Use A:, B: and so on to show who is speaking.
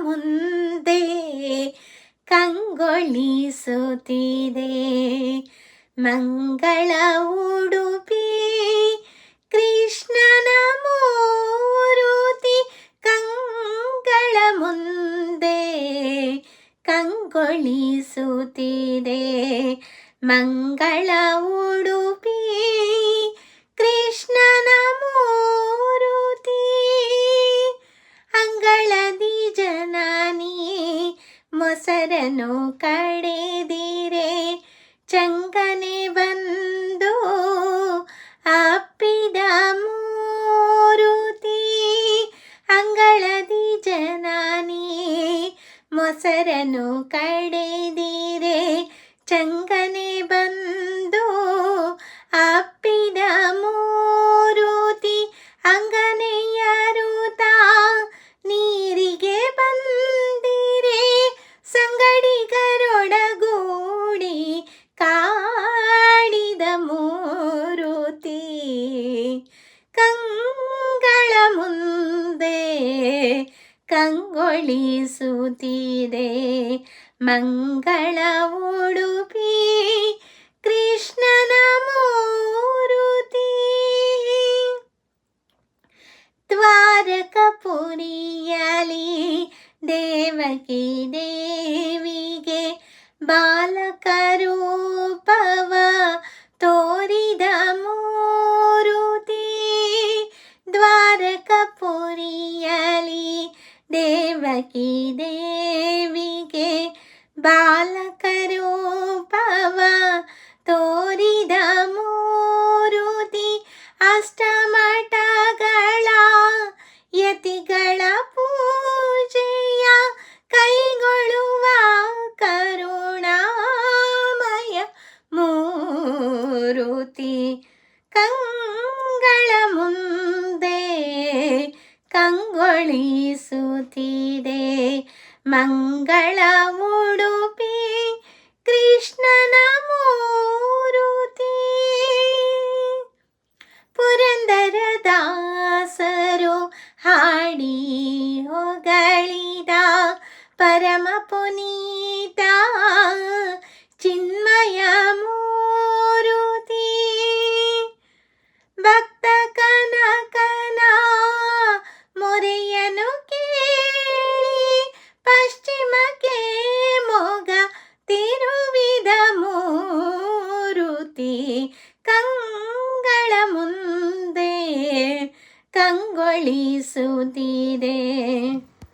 A: ಮುಂದೆ ಕಂಗೊಳಿಸುತ್ತಿದೆ. ಮಂಗಳ ಉಡುಪಿ ಕೃಷ್ಣನ ಮೂರುತಿ ಕಂಗಳ ಮುಂದೆ ಕಂಗೊಳಿಸುತ್ತಿದೆ. ಮಂಗಳ ಉಡುಪಿ ಕೃಷ್ಣನ ಮೂರುತಿ. ಅಂಗಳದಿ ಜನನಿ ಮೊಸರನು ಕಡೆದಿರೆ ಚಂಗನೆ ಬಂದು ಅಪ್ಪಿದ ಮೂರುತಿ. ಅಂಗಳದಿ ಜನನಿ ಮೊಸರನು ಕಡೆದಿರೆ ಚಂಗನೆ ಬಂದು ಅಪ್ಪಿದ ಮೂರುತಿ. ಅಂಗನೆಯರುತ ನೀರಿಗೆ ಬಂದಿರೆ ಸಂಗಡಿಗರೊಡಗೂಡಿ ಕಾಡಿದ ಮೂರುತಿ. ಕಂಗಳ ಮುಂದೆ ಕಂಗೊಳಿಸುತ್ತಿದೆ. ಮಂಗಳ ಉಡುಪಿ ಕೃಷ್ಣನ ಮೂರುತಿ. ದ್ವಾರಕಪುರಿಯಲಿ ದೇವಕಿ ದೇವಿಗೆ ಬಾಲಕ ರೂಪವ ತೋರಿದ ಮೂರುತಿ. ದ್ವಾರಕಪುರಿಯಲಿ ದೇವಕಿ ದೇವಿಗೆ ಬಾಲಕ ರೂಪವ ತೋರಿದ ಮೂರುತಿ. ಅಷ್ಟಮಠಗಳ ಯತಿಗಳ ಪೂಜೆಯ ಕೈಗೊಳ್ಳುವ ಕರುಣಾಮಯ ಮೂರುತಿ. ಕಂಗಳ ಮುಂದೆ ಕಂಗೊಳಿಸುತ್ತಿದೆ. ಮಂಗಳ ಉಡುಪಿ ಕೃಷ್ಣನ ಮೂರುತಿ. ಪುರಂದರದಾಸರು ಹಾಡಿ ಹೊಗಳಿದ ಪರಮ ಪುನೀತ ಚಿನ್ಮಯ ಮೂರುತಿ.